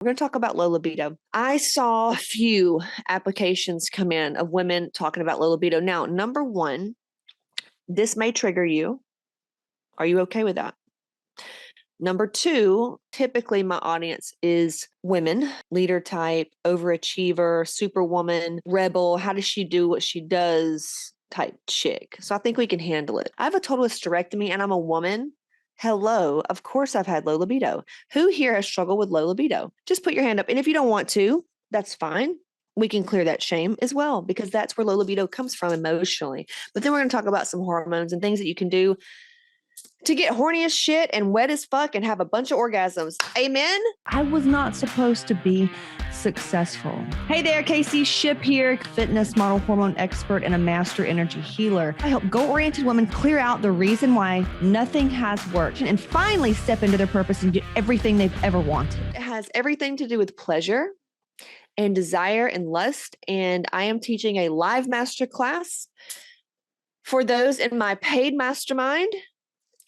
We're going to talk about low libido. I saw a few applications come in of women talking about low libido. Now, number one, this may trigger you. Are you okay with that? Number two, typically my audience is women, leader type, overachiever, superwoman, rebel. How does she do what she does type chick? So I think we can handle it. I have a total hysterectomy and I'm a woman. Hello. Of course I've had low libido. Who here has struggled with low libido? Just put your hand up. And if you don't want to, that's fine. We can clear that shame as well, because that's where low libido comes from emotionally. But then we're going to talk about some hormones and things that you can do to get horny as shit and wet as fuck and have a bunch of orgasms. Amen? I was not supposed to be successful. Hey there, Casey Ship here, fitness model, hormone expert, and a master energy healer. I help goal-oriented women clear out the reason why nothing has worked and finally step into their purpose and get everything they've ever wanted. It has everything to do with pleasure and desire and lust. And I am teaching a live masterclass for those in my paid mastermind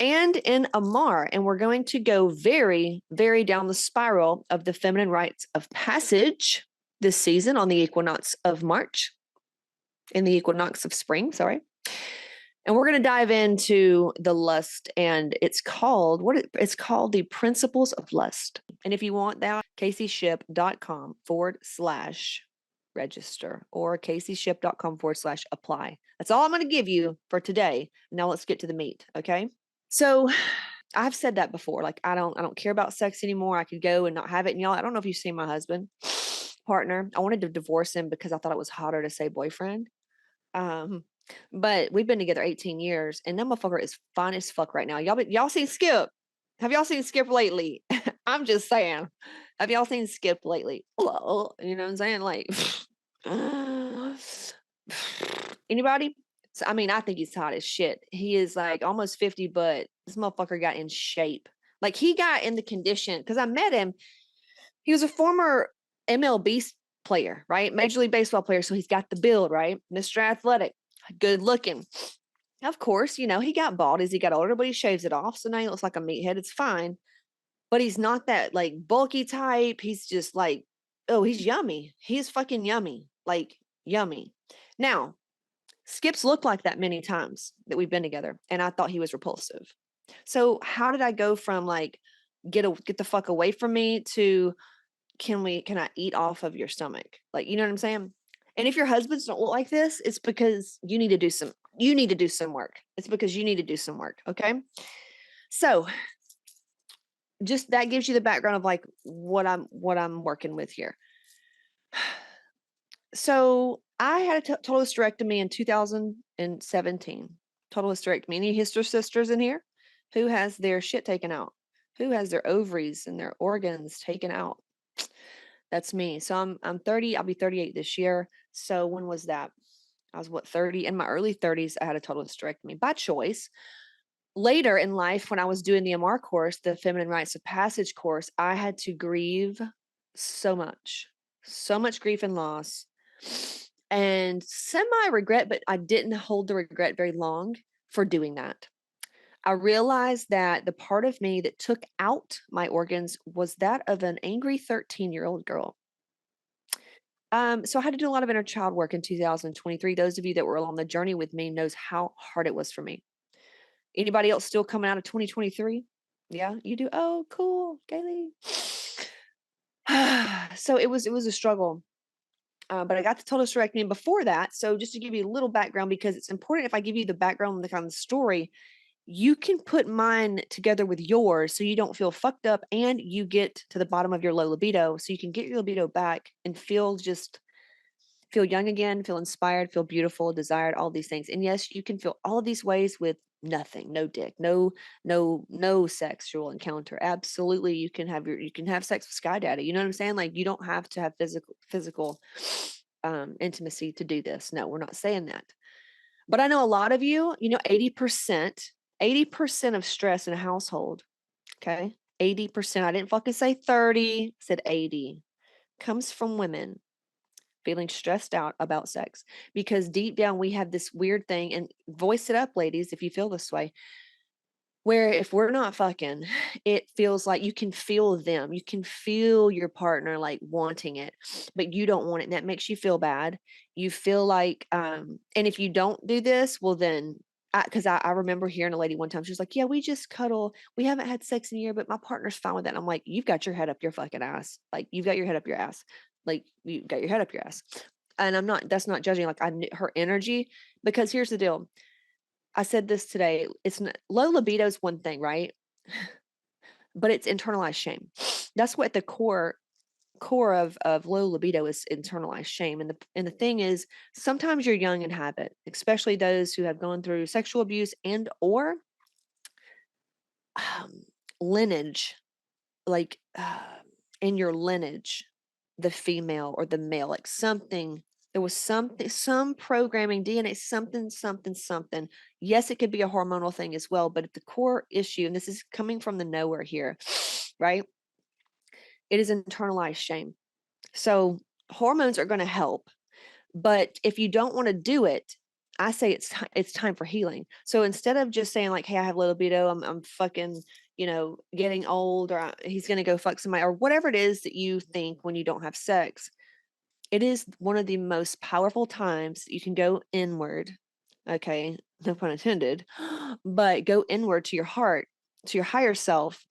and in Amar. And we're going to go very, very down the spiral of the feminine rites of passage this season on the equinox of March, in the equinox of spring, sorry. And we're going to dive into the lust, and it's called the principles of lust. And if you want that, caseyship.com/register or caseyship.com/apply. That's all I'm going to give you for today. Now let's get to the meat. Okay. So I've said that before. Like, I don't care about sex anymore. I could go and not have it. And y'all, I don't know if you've seen my husband, partner. I wanted to divorce him because I thought it was hotter to say boyfriend. But we've been together 18 years and that motherfucker is fine as fuck right now. Y'all seen Skip? Have y'all seen Skip lately? I'm just saying. Have y'all seen Skip lately? You know what I'm saying? Like, anybody? So, I mean, I think he's hot as shit. He is like almost 50, but this motherfucker got in shape. Like, he got in the condition, because I met him. He was a former MLB player, right? Major League Baseball player. So he's got the build, right? Mr. Athletic, good looking. Of course, he got bald as he got older, but he shaves it off. So now he looks like a meathead. It's fine. But he's not that like bulky type. He's just like, oh, he's yummy. He's fucking yummy. Like, yummy. Now, Skip's looked like that many times that we've been together, and I thought he was repulsive. So how did I go from like, get the fuck away from me to can I eat off of your stomach? Like, you know what I'm saying? And if your husbands don't look like this, it's because you need to do some work. It's because you need to do some work. Okay. So just that gives you the background of like what I'm working with here. So I had a total hysterectomy in 2017. Total hysterectomy. Any hister sisters in here? Who has their shit taken out? Who has their ovaries and their organs taken out? That's me. So I'm 30. I'll be 38 this year. So when was that? I was 30? In my early 30s, I had a total hysterectomy by choice. Later in life, when I was doing the MR course, the Feminine Rites of Passage course, I had to grieve so much grief and loss, and semi regret, but I didn't hold the regret very long for doing that. I realized that the part of me that took out my organs was that of an angry 13-year-old girl. So I had to do a lot of inner child work in 2023. Those of you that were on the journey with me knows how hard it was for me. Anybody else still coming out of 2023? Yeah, you do. Oh, cool, Kaylee. So it was a struggle. But I got the total hysterectomy before that. So just to give you a little background, because it's important if I give you the background and the kind of story, you can put mine together with yours so you don't feel fucked up and you get to the bottom of your low libido so you can get your libido back and feel young again, feel inspired, feel beautiful, desired, all these things. And yes, you can feel all of these ways with nothing, no dick, no sexual encounter. Absolutely. You can have sex with Sky Daddy. You know what I'm saying? Like, you don't have to have physical intimacy to do this. No, we're not saying that. But I know a lot of you, 80% of stress in a household, okay? 80%, I didn't fucking say 30, I said 80, comes from women feeling stressed out about sex, because deep down we have this weird thing, and voice it up, ladies, if you feel this way. Where if we're not fucking, it feels like you can feel them. You can feel your partner like wanting it, but you don't want it. And that makes you feel bad. You feel like, and if you don't do this, well, then, because I remember hearing a lady one time, she was like, yeah, we just cuddle. We haven't had sex in a year, but my partner's fine with that. And I'm like, you've got your head up your fucking ass. Like, you've got your head up your ass. Like, you got your head up your ass. And that's not judging. Like, her energy, because here's the deal. I said this today. It's not, low libido is one thing, right? But it's internalized shame. That's what the core of low libido is, internalized shame. And the thing is, sometimes you're young and have it, especially those who have gone through sexual abuse and or um, lineage, like in your lineage, the female or the male, like something, there was something, some programming, DNA, something. Yes, it could be a hormonal thing as well, but at the core issue, and this is coming from the nowhere here, right? It is internalized shame. So hormones are going to help, but if you don't want to do it, I say it's time for healing. So instead of just saying like, "Hey, I have low libido. I'm fucking, getting old," or he's gonna go fuck somebody, or whatever it is that you think when you don't have sex, it is one of the most powerful times you can go inward. Okay, no pun intended, but go inward to your heart, to your higher self,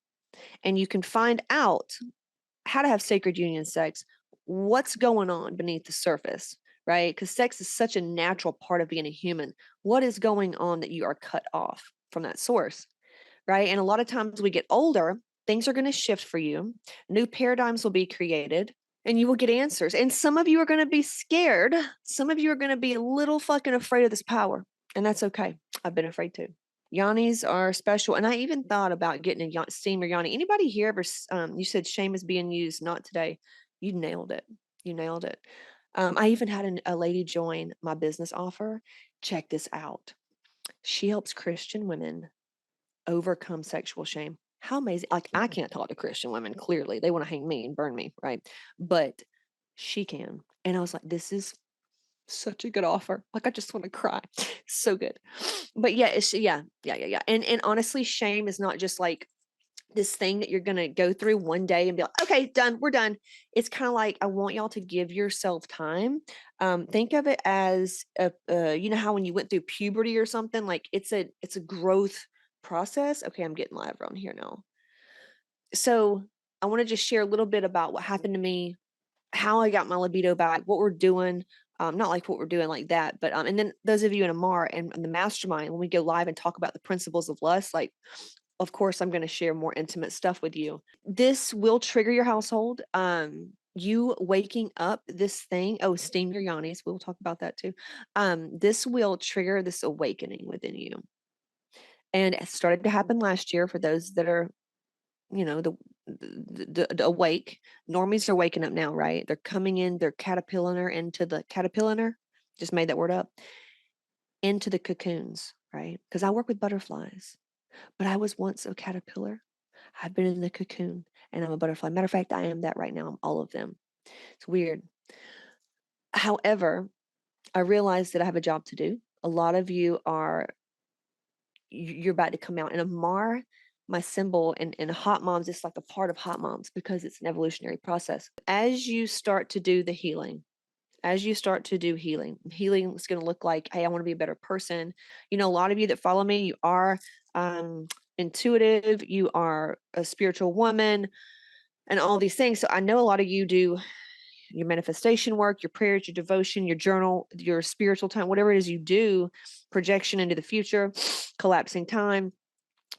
and you can find out how to have sacred union sex, what's going on beneath the surface, right? Because sex is such a natural part of being a human. What is going on that you are cut off from that source, right? And a lot of times we get older, things are going to shift for you, new paradigms will be created. And you will get answers. And some of you are going to be scared. Some of you are going to be a little fucking afraid of this power. And that's okay. I've been afraid too. Yannis are special. And I even thought about getting a steamer yanni. Anybody here ever, you said shame is being used, not today. You nailed it. You nailed it. I even had a lady join my business offer. Check this out. She helps Christian women overcome sexual shame. How amazing. Like, I can't talk to Christian women, clearly. They want to hang me and burn me, right? But she can. And I was like, this is such a good offer. Like, I just want to cry. So good. But yeah, yeah. And honestly, shame is not just like this thing that you're going to go through one day and be like, okay, done, we're done. It's kind of like, I want y'all to give yourself time. Think of it as you know how when you went through puberty or something, like it's a growth process. Okay, I'm getting live on here now. So I want to just share a little bit about what happened to me, how I got my libido back, what we're doing. Not like what we're doing like that, but and then those of you in Amar and the mastermind, when we go live and talk about the principles of lust, like, of course, I'm going to share more intimate stuff with you. This will trigger your household. You waking up this thing. Oh, steam your yannis. We'll talk about that too. This will trigger this awakening within you. And it started to happen last year for those that are, the awake. Normies are waking up now, right? They're coming in, they're caterpillar into the caterpillar. Just made that word up. Into the cocoons, right? Because I work with butterflies. But I was once a caterpillar. I've been in the cocoon and I'm a butterfly. Matter of fact, I am that right now. I'm all of them. It's weird. However, I realized that I have a job to do. A lot of you you're about to come out. And Amar, my symbol in Hot Moms, it's like a part of Hot Moms because it's an evolutionary process. As you start to do the healing, healing is going to look like, hey, I want to be a better person. A lot of you that follow me, you are intuitive, you are a spiritual woman, and all these things. So I know a lot of you do your manifestation work, your prayers, your devotion, your journal, your spiritual time, whatever it is you do, projection into the future, collapsing time,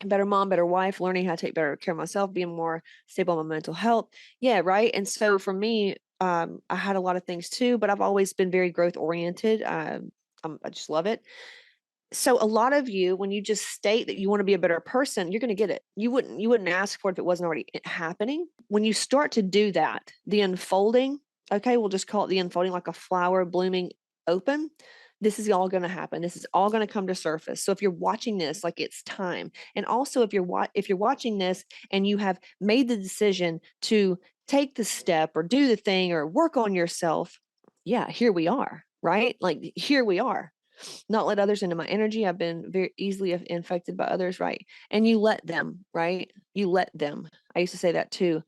better mom, better wife, learning how to take better care of myself, being more stable on my mental health. Yeah, right. And so for me, I had a lot of things too, but I've always been very growth oriented. I just love it. So a lot of you, when you just state that you want to be a better person, you're going to get it. You wouldn't ask for it if it wasn't already happening. When you start to do that, the unfolding, okay, we'll just call it the unfolding, like a flower blooming open. This is all going to happen. This is all going to come to surface. So if you're watching this, like, it's time. And also if you're watching this and you have made the decision to take the step or do the thing or work on yourself, yeah, here we are, right? Like, here we are. not let others into my energy. I've been very easily infected by others, right? And you let them, right? You let them. I used to say that too.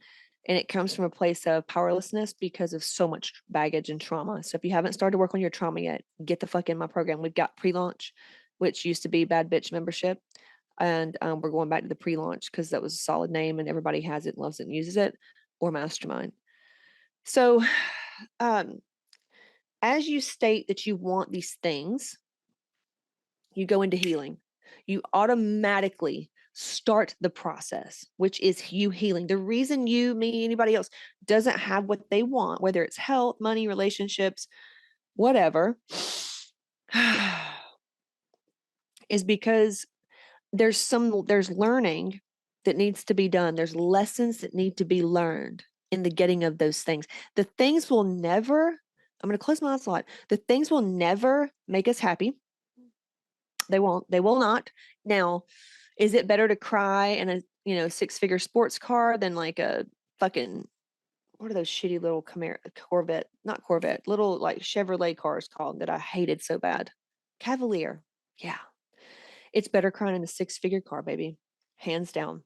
And it comes from a place of powerlessness because of so much baggage and trauma. So if you haven't started to work on your trauma yet, get the fuck in my program. We've got pre-launch, which used to be Bad Bitch membership. And we're going back to the pre-launch because that was a solid name and everybody has it, loves it, and uses it, or mastermind. So as you state that you want these things, you go into healing. You automatically start the process, which is you healing. The reason you, me, anybody else doesn't have what they want, whether it's health, money, relationships, whatever, is because there's learning that needs to be done. There's lessons that need to be learned in the getting of those things. The things will never, I'm going to close my eyes a lot. The things will never make us happy. They won't. They will not. Now, is it better to cry in a, 6-figure sports car than like a fucking, what are those shitty little Corvette, not Corvette, little like Chevrolet cars called that I hated so bad? Cavalier. Yeah. It's better crying in a 6-figure car, baby. Hands down.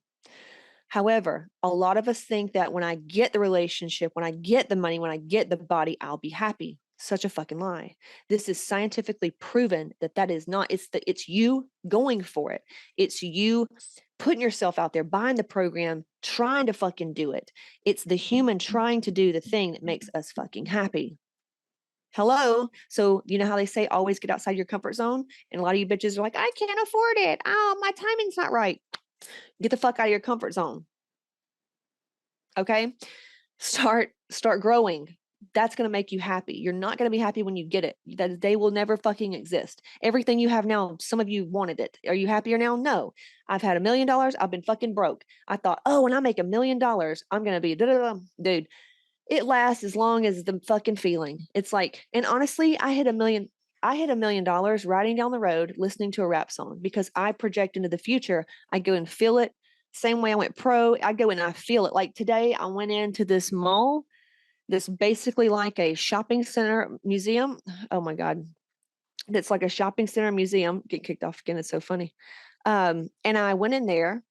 However, a lot of us think that when I get the relationship, when I get the money, when I get the body, I'll be happy. Such a fucking lie. This is scientifically proven that is not. It's you going for it. It's you putting yourself out there, buying the program, trying to fucking do it. It's the human trying to do the thing that makes us fucking happy. Hello. So you know how they say always get outside your comfort zone? And a lot of you bitches are like, I can't afford it. Oh, my timing's not right. Get the fuck out of your comfort zone. Okay? Start growing. That's going to make you happy. You're not going to be happy when you get it. That day will never fucking exist. Everything you have now, some of you wanted it. Are you happier now? No. I've had $1 million. I've been fucking broke. I thought, oh, when I make $1 million, I'm going to be dude. It lasts as long as the fucking feeling. It's like, and honestly, I hit $1 million riding down the road, listening to a rap song because I project into the future. I go and feel it. Same way I went pro, I go and I feel it. Like today, I went into this mall, this basically like a shopping center museum. Oh my God. That's like a shopping center museum. Get kicked off again. It's so funny. And I went in there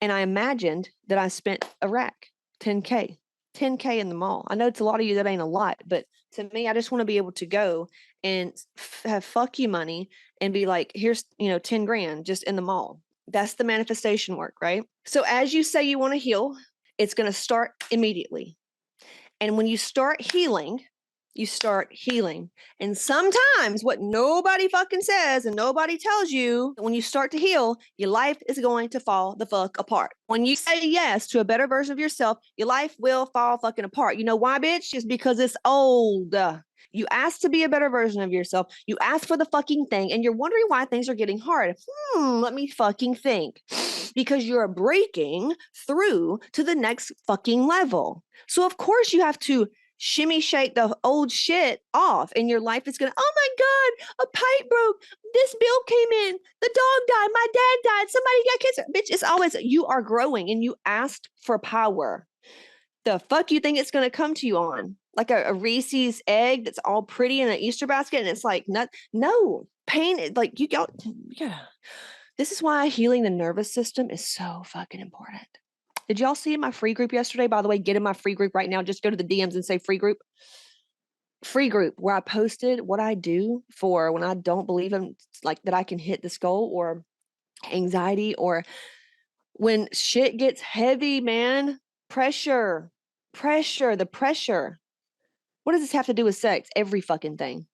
and I imagined that I spent a rack, 10K in the mall. I know it's a lot of you that ain't a lot, but to me, I just want to be able to go and have fuck you money and be like, here's, 10 grand just in the mall. That's the manifestation work, right? So as you say you want to heal, it's going to start immediately. And when you start healing, you start healing. And sometimes what nobody fucking says and nobody tells you, when you start to heal, your life is going to fall the fuck apart. When you say yes to a better version of yourself, your life will fall fucking apart. You know why, bitch? It's because it's old. You asked to be a better version of yourself. You asked for the fucking thing and you're wondering why things are getting hard. Let me fucking think. Because you're breaking through to the next fucking level. So of course you have to shimmy shake the old shit off and your life is going to, oh my God, a pipe broke. This bill came in. The dog died. My dad died. Somebody got cancer. Bitch, it's always, you are growing and you asked for power. The fuck you think it's going to come to you on? Like a Reese's egg that's all pretty in an Easter basket. And it's like, no, pain. Like you got, yeah. This is why healing the nervous system is so fucking important. Did y'all see in my free group yesterday? By the way, get in my free group right now. Just go to the DMs and say free group. Free group where I posted what I do for when I don't believe in like that I can hit this goal or anxiety or when shit gets heavy, man. Pressure. The pressure. What does this have to do with sex? Every fucking thing.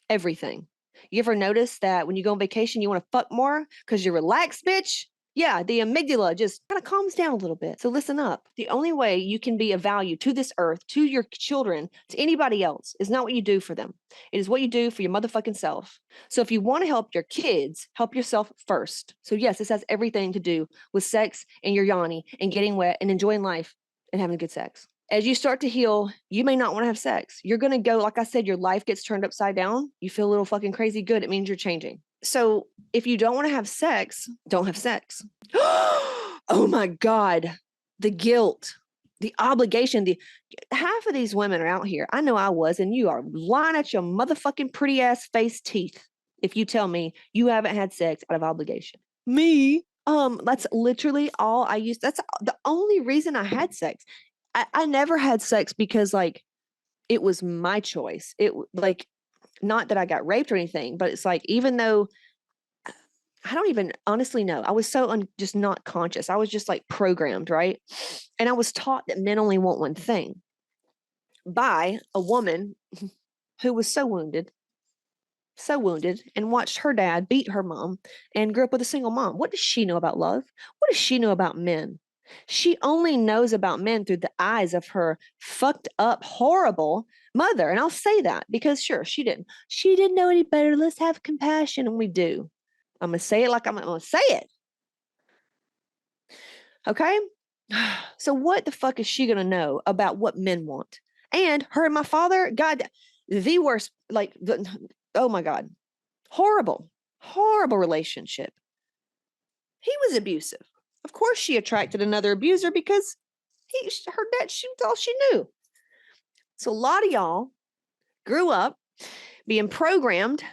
Everything. You ever notice that when you go on vacation, you want to fuck more because you're relaxed, bitch? Yeah, the amygdala just kind of calms down a little bit. So listen up. The only way you can be of value to this earth, to your children, to anybody else is not what you do for them. It is what you do for your motherfucking self. So if you want to help your kids, help yourself first. So yes, this has everything to do with sex and your yoni and getting wet and enjoying life and having good sex. As you start to heal, you may not want to have sex. You're going to go, like I said, your life gets turned upside down. You feel a little fucking crazy good. It means you're changing. So if you don't want to have sex, don't have sex. Oh my God. The guilt. The obligation, half of these women are out here. I know I was, and you are lying at your motherfucking pretty ass face teeth if you tell me you haven't had sex out of obligation. Me? That's literally all I used. That's the only reason I had sex. I never had sex because like it was my choice. It like not that I got raped or anything, but it's like even though I don't even honestly know. I was so just not conscious. I was just like programmed, right? And I was taught that men only want one thing by a woman who was so wounded, and watched her dad beat her mom and grew up with a single mom. What does she know about love? What does she know about men? She only knows about men through the eyes of her fucked up, horrible mother. And I'll say that because sure, she didn't know any better. Let's have compassion. And we do. I'm going to say it like I'm going to say it. Okay. So what the fuck is she going to know about what men want? And her and my father, God, the worst, like, oh my God, horrible relationship. He was abusive. Of course she attracted another abuser because her dad, she was all she knew. So a lot of y'all grew up being programmed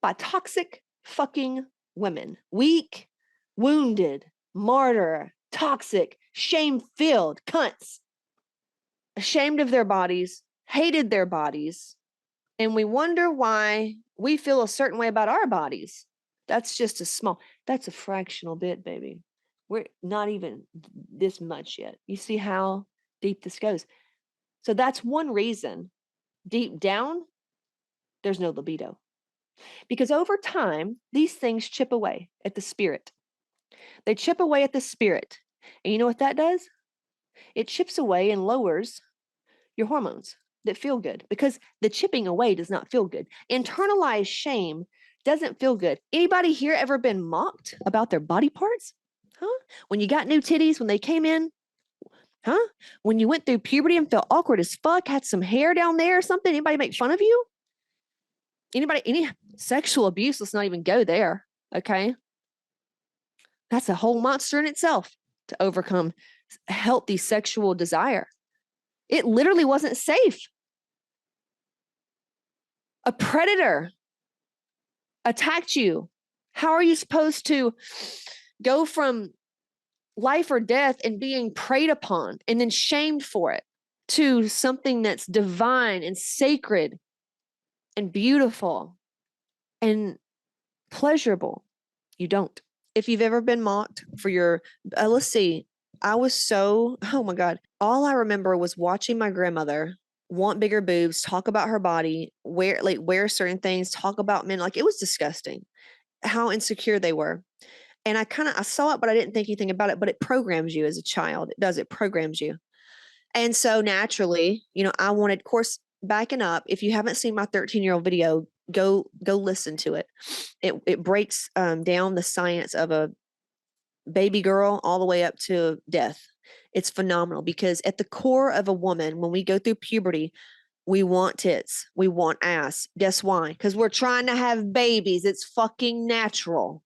by toxic fucking women. Weak, wounded, martyr, toxic, shame-filled cunts. Ashamed of their bodies, hated their bodies, and we wonder why we feel a certain way about our bodies. That's just that's a fractional bit, baby. We're not even this much yet. You see how deep this goes. So that's one reason deep down, there's no libido. Because over time, these things chip away at the spirit. They chip away at the spirit. And you know what that does? It chips away and lowers your hormones that feel good because the chipping away does not feel good. Internalized shame doesn't feel good. Anybody here ever been mocked about their body parts? Huh? When you got new titties, when they came in? Huh? When you went through puberty and felt awkward as fuck, had some hair down there or something? Anybody make fun of you? Any sexual abuse? Let's not even go there. Okay. That's a whole monster in itself to overcome healthy sexual desire. It literally wasn't safe. A predator attacked you. How are you supposed to go from life or death and being preyed upon and then shamed for it to something that's divine and sacred and beautiful and pleasurable? You don't. If you've ever been mocked for your, let's see, I was so, oh my God. All I remember was watching my grandmother want bigger boobs, talk about her body, wear certain things, talk about men. Like it was disgusting how insecure they were. And I saw it, but I didn't think anything about it, but it programs you as a child. It programs you. And so naturally, I wanted, of course, backing up. If you haven't seen my 13-year-old video, go listen to it. It breaks down the science of a baby girl all the way up to death. It's phenomenal because at the core of a woman, when we go through puberty, we want tits, we want ass. Guess why? Because we're trying to have babies. It's fucking natural.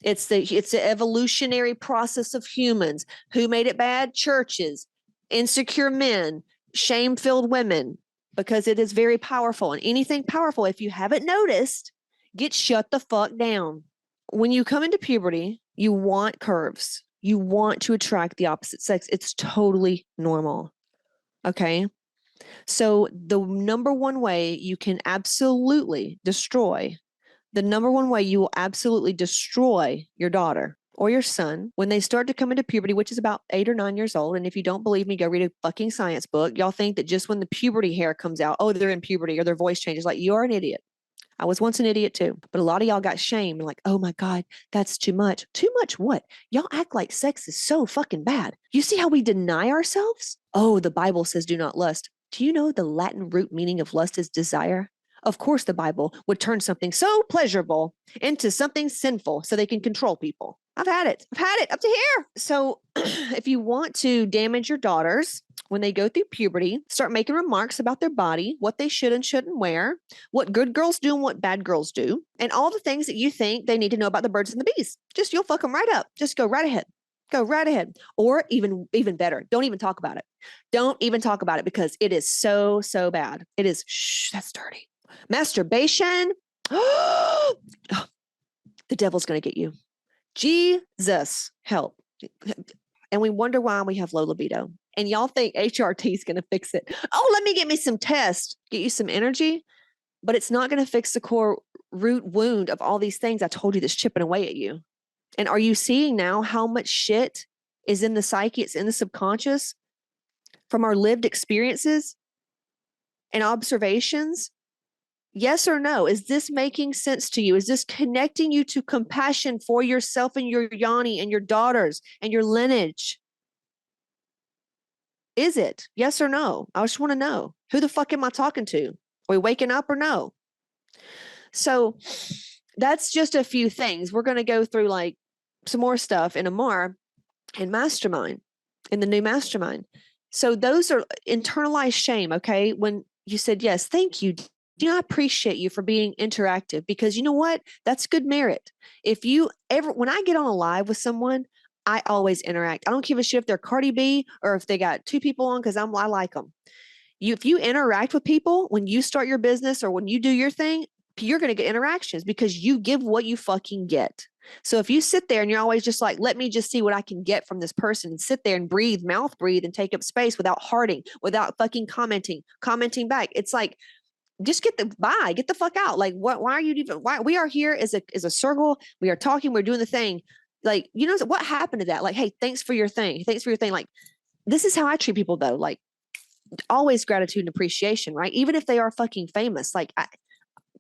It's the evolutionary process of humans. Who made it bad? Churches, insecure men, shame-filled women, because it is very powerful. And anything powerful, if you haven't noticed, gets shut the fuck down. When you come into puberty, you want curves. You want to attract the opposite sex. It's totally normal. Okay? So the number one way you will absolutely destroy your daughter or your son when they start to come into puberty, which is about 8 or 9 years old. And if you don't believe me, go read a fucking science book. Y'all think that just when the puberty hair comes out, oh, they're in puberty or their voice changes. Like, you're an idiot. I was once an idiot too, but a lot of y'all got shamed. Like, oh my God, that's too much. Too much what? Y'all act like sex is so fucking bad. You see how we deny ourselves? Oh, the Bible says do not lust. Do you know the Latin root meaning of lust is desire? Of course, the Bible would turn something so pleasurable into something sinful so they can control people. I've had it up to here. So if you want to damage your daughters when they go through puberty, start making remarks about their body, what they should and shouldn't wear, what good girls do and what bad girls do, and all the things that you think they need to know about the birds and the bees. You'll fuck them right up. Just go right ahead. Go right ahead. Or even better, don't even talk about it. Don't even talk about it because it is so bad. It is, that's dirty. Masturbation. The devil's going to get you. Jesus, help. And we wonder why we have low libido. And y'all think HRT is going to fix it. Oh, let me get me some tests, get you some energy. But it's not going to fix the core root wound of all these things I told you that's chipping away at you. And are you seeing now how much shit is in the psyche? It's in the subconscious from our lived experiences and observations. Yes or no? Is this making sense to you? Is this connecting you to compassion for yourself and your yoni and your daughters and your lineage? Is it? Yes or no? I just want to know. Who the fuck am I talking to? Are we waking up or no? So that's just a few things. We're going to go through like some more stuff in Amar and Mastermind, in the new Mastermind. So those are internalized shame, okay? When you said, yes, thank you. I appreciate you for being interactive because you know what? That's good merit. If you ever, when I get on a live with someone, I always interact. I don't give a shit if they're Cardi B or if they got two people on because I like them. If you interact with people, when you start your business or when you do your thing, you're going to get interactions because you give what you fucking get. So if you sit there and you're always just like, let me just see what I can get from this person and sit there and breathe, mouth breathe and take up space without hearting, without fucking commenting back. It's like, just get the fuck out. Like, why are you even, why we are here as a circle. We are talking, we're doing the thing. Like, you know, what happened to that? Like, hey, thanks for your thing. Thanks for your thing. Like, this is how I treat people though. Like, always gratitude and appreciation, right? Even if they are fucking famous, like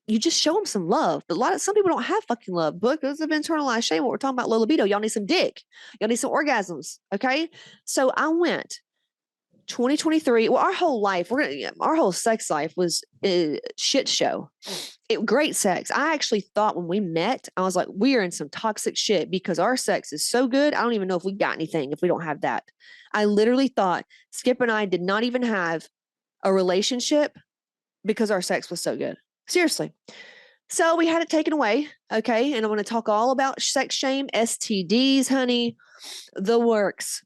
you just show them some love. But some people don't have fucking love. Because of internalized shame, what we're talking about, low libido, y'all need some dick. Y'all need some orgasms. Okay. So I went 2023. Well, our whole sex life was a shit show. Great sex. I actually thought when we met, I was like, we are in some toxic shit because our sex is so good. I don't even know if we got anything if we don't have that. I literally thought Skip and I did not even have a relationship because our sex was so good. Seriously. So we had it taken away. Okay. And I'm going to talk all about sex shame, STDs, honey, the works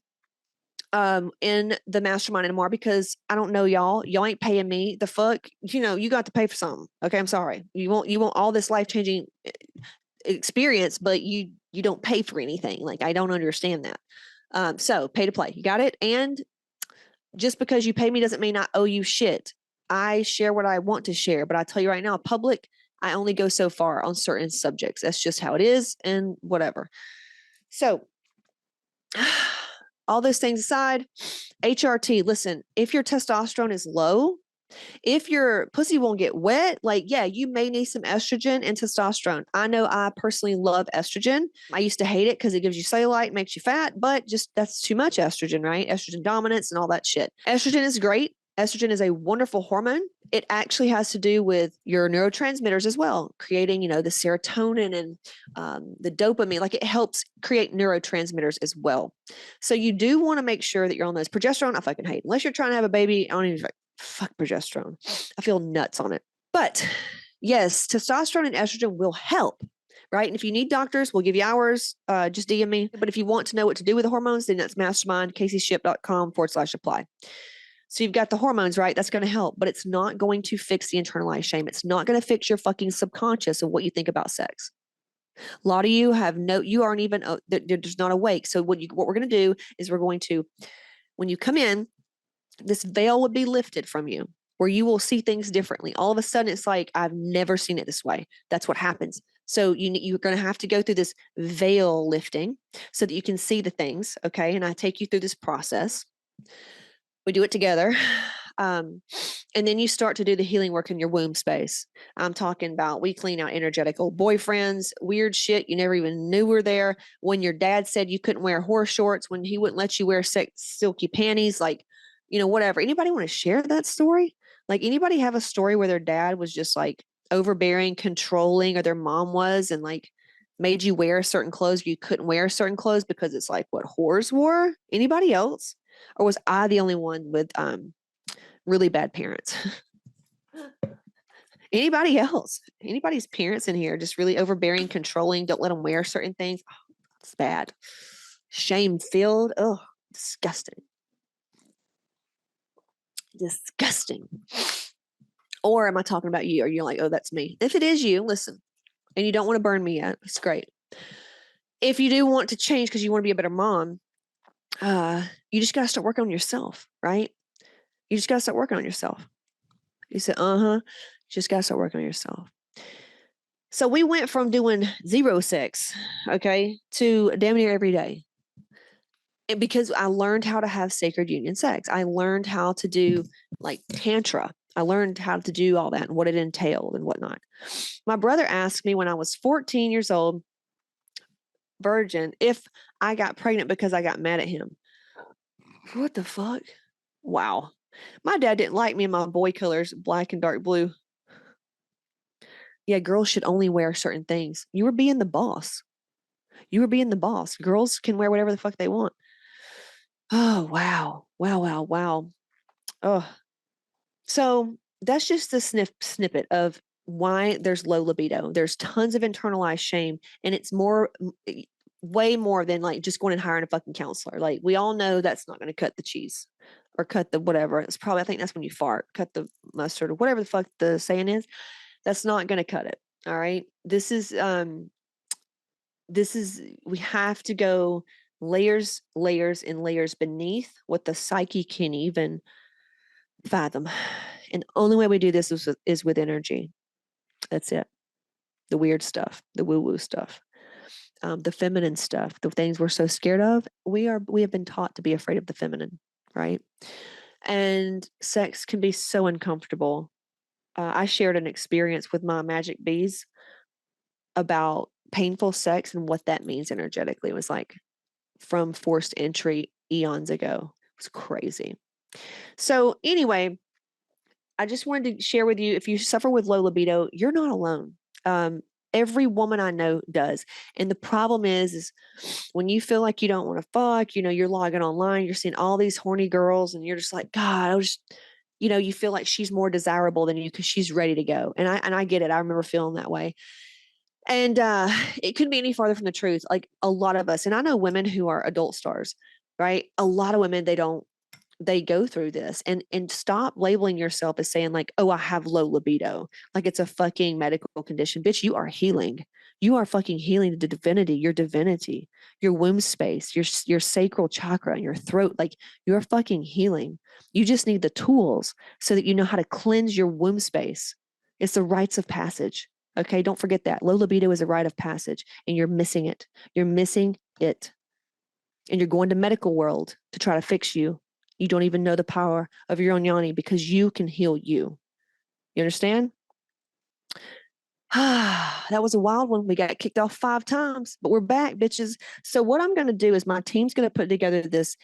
in the mastermind anymore because I don't know y'all ain't paying me the fuck, you know, you got to pay for something. Okay. I'm sorry. You want all this life-changing experience, but you don't pay for anything. Like, I don't understand that. So pay to play, you got it. And just because you pay me doesn't mean I owe you shit. I share what I want to share, but I tell you right now, public, I only go so far on certain subjects. That's just how it is and whatever. So all those things aside, HRT, listen, if your testosterone is low, if your pussy won't get wet, like, yeah, you may need some estrogen and testosterone. I know I personally love estrogen. I used to hate it because it gives you cellulite, makes you fat, but just that's too much estrogen, right? Estrogen dominance and all that shit. Estrogen is great. Estrogen is a wonderful hormone. It actually has to do with your neurotransmitters as well, creating, you know, the serotonin and the dopamine. Like, it helps create neurotransmitters as well. So you do want to make sure that you're on those. Progesterone, I fucking hate. Unless you're trying to have a baby, I don't even fuck progesterone. I feel nuts on it. But yes, testosterone and estrogen will help, right? And if you need doctors, we'll give you ours. Just DM me. But if you want to know what to do with the hormones, then that's mastermindcaseyship.com/apply. So you've got the hormones, right? That's going to help, but it's not going to fix the internalized shame. It's not going to fix your fucking subconscious of what you think about sex. A lot of you you aren't even, they're just not awake. So what we're going to do is we're going to, when you come in, this veil would be lifted from you where you will see things differently. All of a sudden, it's like, I've never seen it this way. That's what happens. So you're going to have to go through this veil lifting so that you can see the things. Okay. And I take you through this process. We do it together. And then you start to do the healing work in your womb space. I'm talking about, we clean out energetic old boyfriends, weird shit you never even knew were there. When your dad said you couldn't wear horse shorts, when he wouldn't let you wear silky panties, like, you know, whatever. Anybody want to share that story? Like, anybody have a story where their dad was just like overbearing, controlling, or their mom was, and like made you wear certain clothes, you couldn't wear certain clothes because it's like what whores wore? Anybody else? Or was I the only one with really bad parents? Anybody else? Anybody's parents in here just really overbearing, controlling, don't let them wear certain things? Oh, it's bad. shame-filled. Oh, disgusting. Disgusting. Or am I talking about you? Are you like, oh, that's me? If it is you, listen, and you don't want to burn me yet, it's great. If you do want to change because you want to be a better mom, you just got to start working on yourself, right? You just got to start working on yourself. You said, just got to start working on yourself. So we went from doing 0 sex, okay, to damn near every day. And because I learned how to have sacred union sex. I learned how to do like tantra. I learned how to do all that and what it entailed and whatnot. My brother asked me when I was 14 years old, virgin, if I got pregnant because I got mad at him. What the fuck? Wow. My dad didn't like me in my boy colors, black and dark blue. Yeah, girls should only wear certain things. You were being the boss. You were being the boss. Girls can wear whatever the fuck they want. Oh, wow. Wow, wow, wow. Oh, so that's just the snippet of why there's low libido. There's tons of internalized shame, and it's way more than like just going and hiring a fucking counselor. Like we all know that's not going to cut the cheese or cut the whatever. It's probably, I think that's when you fart, cut the mustard or whatever the fuck the saying is. That's not going to cut it. All right. We have to go layers, layers, and layers beneath what the psyche can even fathom. And the only way we do this is with energy. That's it. The weird stuff, the woo-woo stuff, the feminine stuff, the things we're so scared of. We have been taught to be afraid of the feminine, right? And sex can be so uncomfortable. I shared an experience with my magic bees about painful sex and what that means energetically. It was like from forced entry eons ago. It was crazy. So anyway, I just wanted to share with you, if you suffer with low libido, you're not alone. Every woman I know does. And the problem is when you feel like you don't want to fuck, you're logging online, you're seeing all these horny girls and you're just like, God, you feel like she's more desirable than you because she's ready to go. And I get it. I remember feeling that way. And it couldn't be any farther from the truth. Like a lot of us, and I know women who are adult stars, right? A lot of women, they go through this, and stop labeling yourself as saying like, oh, I have low libido. Like it's a fucking medical condition. Bitch, you are healing. You are fucking healing the divinity, your womb space, your sacral chakra, and your throat. Like you're fucking healing. You just need the tools so that you know how to cleanse your womb space. It's the rites of passage. Okay, don't forget that. Low libido is a rite of passage, and you're missing it. You're missing it. And you're going to medical world to try to fix you. You don't even know the power of your own yoni because you can heal you. You understand? That was a wild one. We got kicked off 5 times, but we're back, bitches. So what I'm going to do is my team's going to put together this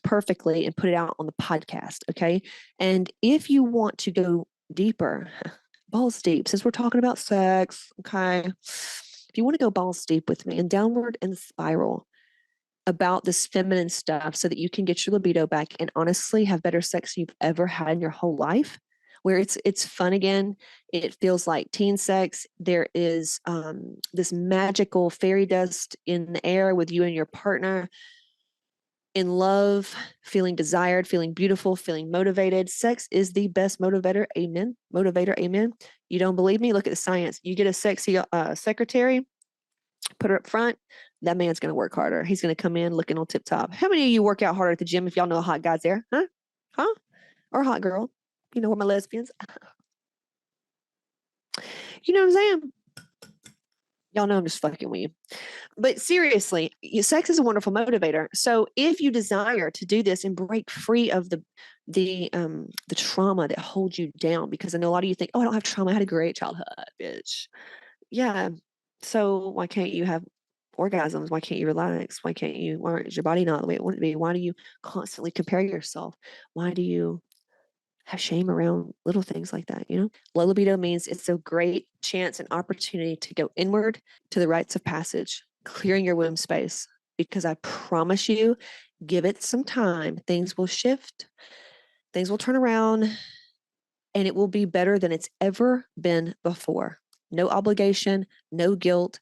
perfectly and put it out on the podcast, okay? And if you want to go deeper, balls deep, since we're talking about sex, okay? If you want to go balls deep with me and downward and spiral about this feminine stuff so that you can get your libido back and honestly have better sex you've ever had in your whole life, where it's fun again. It feels like teen sex. There is this magical fairy dust in the air with you and your partner, in love, feeling desired, feeling beautiful, feeling motivated. Sex is the best motivator. Amen. Motivator. Amen. You don't believe me? Look at the science. You get a sexy secretary, put her up front. That man's going to work harder. He's going to come in looking on tip top. How many of you work out harder at the gym if y'all know a hot guy's there? Huh? Or a hot girl? You know, where my lesbians? You know what I'm saying? Y'all know I'm just fucking with you. But seriously, sex is a wonderful motivator. So if you desire to do this and break free of the trauma that holds you down, because I know a lot of you think, oh, I don't have trauma. I had a great childhood, bitch. Yeah. So why can't you have orgasms? Why can't you relax? Why is your body not the way it wouldn't be? Why do you constantly compare yourself? Why do you have shame around little things like that? Low libido means it's a great chance and opportunity to go inward to the rites of passage, clearing your womb space, because I promise you, give it some time, things will shift, things will turn around, and it will be better than it's ever been before. No obligation, no guilt.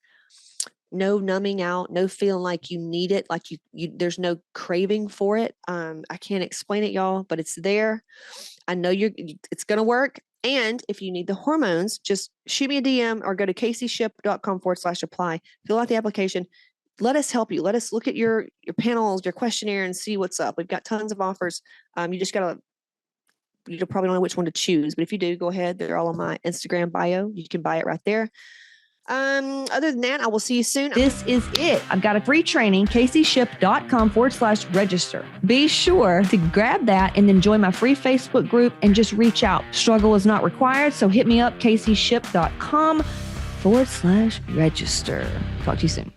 no numbing out, no feeling like you need it, like you there's no craving for it. I can't explain it, y'all, but it's there. I know it's going to work. And if you need the hormones, just shoot me a DM or go to caseyship.com/apply, fill out the application. Let us help you. Let us look at your panels, your questionnaire, and see what's up. We've got tons of offers. You just got to, you probably don't know which one to choose, but if you do, go ahead. They're all on my Instagram bio. You can buy it right there. Other than that, I will see you soon. This is it. I've got a free training, caseyship.com/register. Be sure to grab that and then join my free Facebook group and just reach out. Struggle is not required. So hit me up, caseyship.com/register. Talk to you soon.